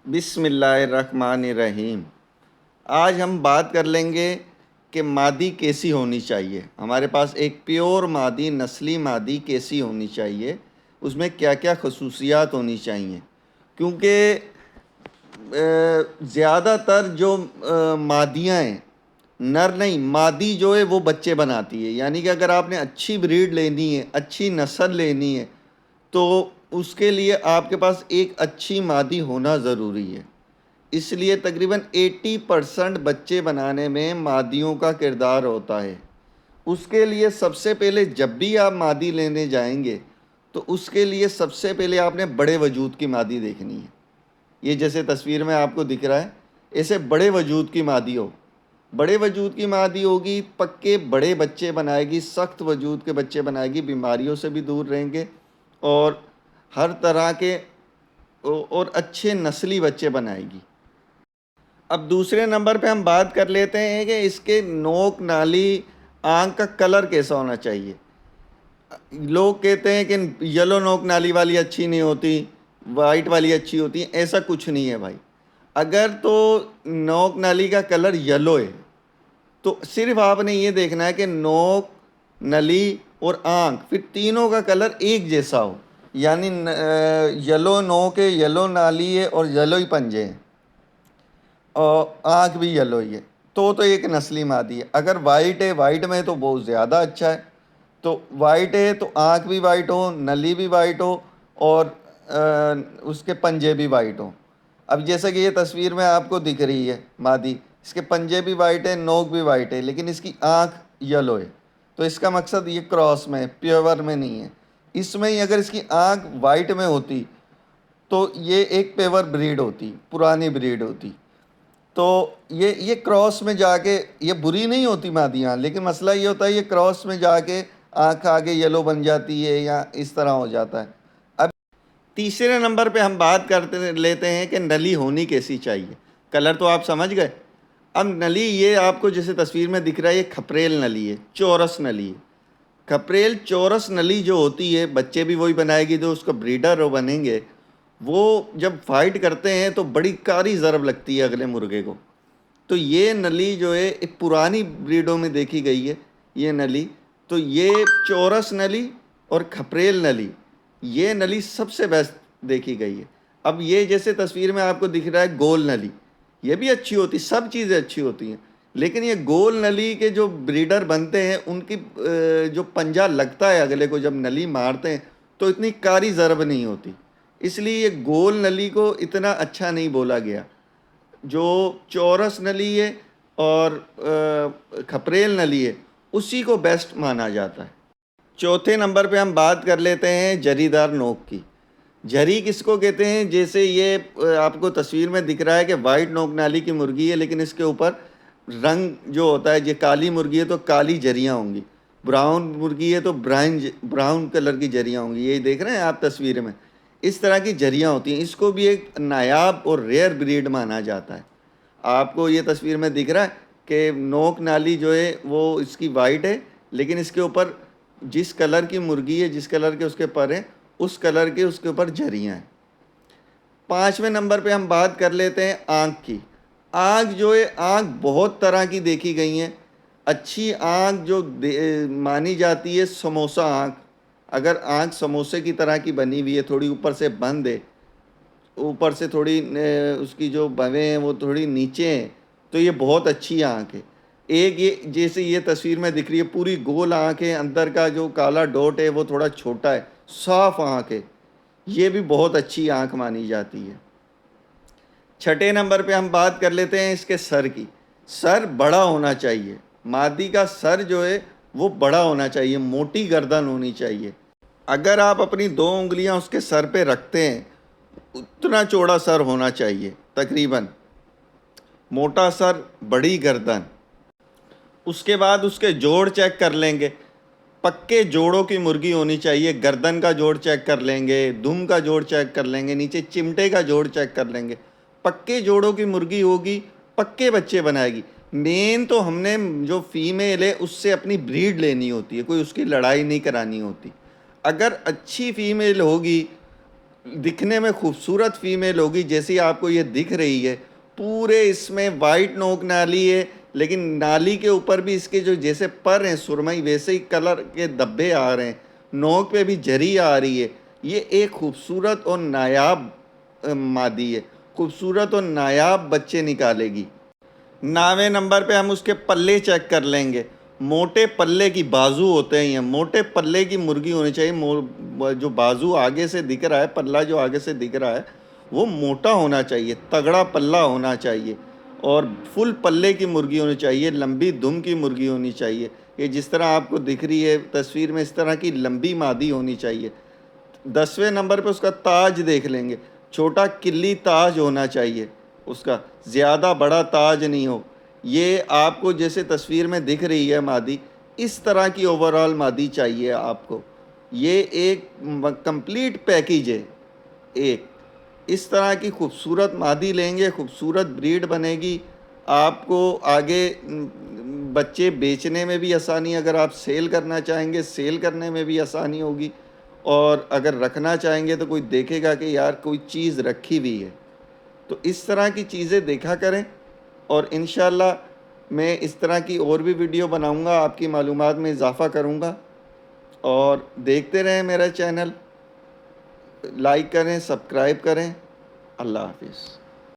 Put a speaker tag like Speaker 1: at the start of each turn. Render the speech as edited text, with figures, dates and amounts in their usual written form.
Speaker 1: بسم اللہ الرحمن الرحیم۔ آج ہم بات کر لیں گے کہ مادی کیسی ہونی چاہیے۔ ہمارے پاس ایک پیور مادی، نسلی مادی کیسی ہونی چاہیے، اس میں کیا کیا خصوصیات ہونی چاہیے، کیونکہ زیادہ تر جو مادیاں ہیں، نر نہیں، مادی جو ہے وہ بچے بناتی ہے۔ یعنی کہ اگر آپ نے اچھی بریڈ لینی ہے، اچھی نسل لینی ہے، تو اس کے لیے آپ کے پاس ایک اچھی مادی ہونا ضروری ہے۔ اس لیے تقریباً 80% بچے بنانے میں مادیوں کا کردار ہوتا ہے۔ اس کے لیے سب سے پہلے جب بھی آپ مادی لینے جائیں گے تو اس کے لیے سب سے پہلے آپ نے بڑے وجود کی مادی دیکھنی ہے۔ یہ جیسے تصویر میں آپ کو دکھ رہا ہے، ایسے بڑے وجود کی مادی ہو۔ بڑے وجود کی مادی ہوگی، پکے بڑے بچے بنائے گی، سخت وجود کے بچے بنائے گی، بیماریوں سے بھی دور رہیں گے اور ہر طرح کے اور اچھے نسلی بچے بنائے گی۔ اب دوسرے نمبر پہ ہم بات کر لیتے ہیں کہ اس کے نوک نالی آنکھ کا کلر کیسا ہونا چاہیے۔ لوگ کہتے ہیں کہ یلو نوک نالی والی اچھی نہیں ہوتی، وائٹ والی اچھی ہوتی ہے۔ ایسا کچھ نہیں ہے بھائی۔ اگر تو نوک نالی کا کلر یلو ہے تو صرف آپ نے یہ دیکھنا ہے کہ نوک نلی اور آنکھ، پھر تینوں کا کلر ایک جیسا ہو۔ یعنی یلو نوک ہے، یلو نالی ہے اور یلو ہی پنجے ہیں، اور آنکھ بھی یلو ہی ہے، تو ایک نسلی مادی ہے۔ اگر وائٹ ہے، وائٹ میں تو بہت زیادہ اچھا ہے۔ تو وائٹ ہے تو آنکھ بھی وائٹ ہو، نلی بھی وائٹ ہو اور اس کے پنجے بھی وائٹ ہوں۔ اب جیسا کہ یہ تصویر میں آپ کو دکھ رہی ہے مادی، اس کے پنجے بھی وائٹ ہے، نوک بھی وائٹ ہے، لیکن اس کی آنکھ یلو ہے۔ تو اس کا مقصد یہ کراس میں، پیور میں نہیں ہے۔ اس میں ہی اگر اس کی آنکھ وائٹ میں ہوتی تو یہ ایک پیور بریڈ ہوتی، پرانی بریڈ ہوتی۔ تو یہ کراس میں جا کے، یہ بری نہیں ہوتی مادیاں، لیکن مسئلہ یہ ہوتا ہے یہ کراس میں جا کے آنکھ آگے یلو بن جاتی ہے یا اس طرح ہو جاتا ہے۔ اب تیسرے نمبر پہ ہم بات کرتے لیتے ہیں کہ نلی ہونی کیسی چاہیے۔ کلر تو آپ سمجھ گئے۔ اب نلی یہ آپ کو جیسے تصویر میں دکھ رہا ہے، یہ کھپریل نلی ہے، چورس نلی ہے۔ کھپریل چورس نلی جو ہوتی ہے، بچے بھی وہی بنائے گی جو اس کا بریڈر وہ بنیں گے۔ وہ جب فائٹ کرتے ہیں تو بڑی کاری ضرب لگتی ہے اگلے مرغے کو۔ تو یہ نلی جو ہے ایک پرانی بریڈوں میں دیکھی گئی ہے یہ نلی۔ تو یہ چورس نلی اور کھپریل نلی، یہ نلی سب سے بیسٹ دیکھی گئی ہے۔ اب یہ جیسے تصویر میں آپ کو دکھ رہا ہے گول نلی، یہ بھی اچھی ہوتی، سب چیزیں اچھی ہوتی ہیں، لیکن یہ گول نلی کے جو بریڈر بنتے ہیں ان کی جو پنجہ لگتا ہے اگلے کو جب نلی مارتے ہیں تو اتنی کاری ضرب نہیں ہوتی، اس لیے یہ گول نلی کو اتنا اچھا نہیں بولا گیا۔ جو چورس نلی ہے اور کھپریل نلی ہے اسی کو بیسٹ مانا جاتا ہے۔ چوتھے نمبر پہ ہم بات کر لیتے ہیں جری دار نوک کی۔ جری کس کو کہتے ہیں؟ جیسے یہ آپ کو تصویر میں دکھ رہا ہے کہ وائٹ نوک نالی کی مرغی ہے، لیکن اس کے اوپر رنگ جو ہوتا ہے، یہ کالی مرغی ہے تو کالی جریاں ہوں گی، براؤن مرغی ہے تو براؤن کلر کی جریاں ہوں گی۔ یہ دیکھ رہے ہیں آپ تصویر میں، اس طرح کی جریاں ہوتی ہیں۔ اس کو بھی ایک نایاب اور ریئر بریڈ مانا جاتا ہے۔ آپ کو یہ تصویر میں دکھ رہا ہے کہ نوک نالی جو ہے وہ اس کی وائٹ ہے، لیکن اس کے اوپر جس کلر کی مرغی ہے، جس کلر کے اس کے پر ہیں، اس کلر کے اس کے اوپر جریاں ہیں۔ پانچویں نمبر پہ ہم بات کر لیتے ہیں آنکھ کی۔ آنکھ جو ہے، آنکھ بہت طرح کی دیکھی گئی ہیں۔ اچھی آنکھ جو مانی جاتی ہے سموسہ آنکھ۔ اگر آنکھ سموسے کی طرح کی بنی ہوئی ہے، تھوڑی اوپر سے بند ہے، اوپر سے تھوڑی اس کی جو بویں ہیں وہ تھوڑی نیچے ہیں، تو یہ بہت اچھی آنکھ ہے۔ ایک یہ جیسے یہ تصویر میں دکھ رہی ہے پوری گول آنکھ ہے، اندر کا جو کالا ڈوٹ ہے وہ تھوڑا چھوٹا ہے، صاف آنکھ ہے، یہ بھی بہت اچھی آنکھ مانی جاتی ہے۔ چھٹے نمبر پہ ہم بات کر لیتے ہیں اس کے سر کی۔ سر بڑا ہونا چاہیے، مادی کا سر جو ہے وہ بڑا ہونا چاہیے، موٹی گردن ہونی چاہیے۔ اگر آپ اپنی 2 انگلیاں اس کے سر پہ رکھتے ہیں، اتنا چوڑا سر ہونا چاہیے تقریباً، موٹا سر، بڑی گردن۔ اس کے بعد اس کے جوڑ چیک کر لیں گے، پکے جوڑوں کی مرغی ہونی چاہیے۔ گردن کا جوڑ چیک کر لیں گے، دم کا جوڑ چیک کر لیں گے، نیچے چمٹے کا جوڑ چیک کر لیں گے۔ پکے جوڑوں کی مرغی ہوگی، پکے بچے بنائے گی۔ مین تو ہم نے جو فیمیل ہے اس سے اپنی بریڈ لینی ہوتی ہے، کوئی اس کی لڑائی نہیں کرانی ہوتی۔ اگر اچھی فیمیل ہوگی، دکھنے میں خوبصورت فیمیل ہوگی، جیسی آپ کو یہ دکھ رہی ہے. پورے اس میں وائٹ نوک نالی ہے، لیکن نالی کے اوپر بھی اس کے جو جیسے پر ہیں سرمئی، ویسے ہی کلر کے دھبے آ رہے ہیں، نوک پہ بھی جھری آ رہی ہے. یہ ایک خوبصورت اور نایاب مادی ہے، خوبصورت اور نایاب بچے نکالے گی. 9ویں نمبر پہ ہم اس کے پلے چیک کر لیں گے. موٹے پلے کی بازو ہوتے ہیں، یہ موٹے پلے کی مرغی ہونی چاہیے. جو بازو آگے سے دکھ رہا ہے، پلہ جو آگے سے دکھ رہا ہے وہ موٹا ہونا چاہیے، تگڑا پلہ ہونا چاہیے، اور فل پلے کی مرغی ہونی چاہیے، لمبی دم کی مرغی ہونی چاہیے. یہ جس طرح آپ کو دکھ رہی ہے تصویر میں، اس طرح کی لمبی مادی ہونی چاہیے. 10ویں نمبر پہ اس کا تاج دیکھ لیں گے. چھوٹا کلی تاج ہونا چاہیے اس کا، زیادہ بڑا تاج نہیں ہو. یہ آپ کو جیسے تصویر میں دکھ رہی ہے مادی، اس طرح کی اوورآل مادی چاہیے آپ کو. یہ ایک کمپلیٹ پیکیج ہے. ایک اس طرح کی خوبصورت مادی لیں گے، خوبصورت بریڈ بنے گی. آپ کو آگے بچے بیچنے میں بھی آسانی، اگر آپ سیل کرنا چاہیں گے سیل کرنے میں بھی آسانی ہوگی، اور اگر رکھنا چاہیں گے تو کوئی دیکھے گا کہ یار کوئی چیز رکھی ہوئی ہے. تو اس طرح کی چیزیں دیکھا کریں، اور انشاءاللہ میں اس طرح کی اور بھی ویڈیو بناؤں گا، آپ کی معلومات میں اضافہ کروں گا. اور دیکھتے رہیں میرا چینل، لائک کریں، سبسکرائب کریں. اللہ حافظ.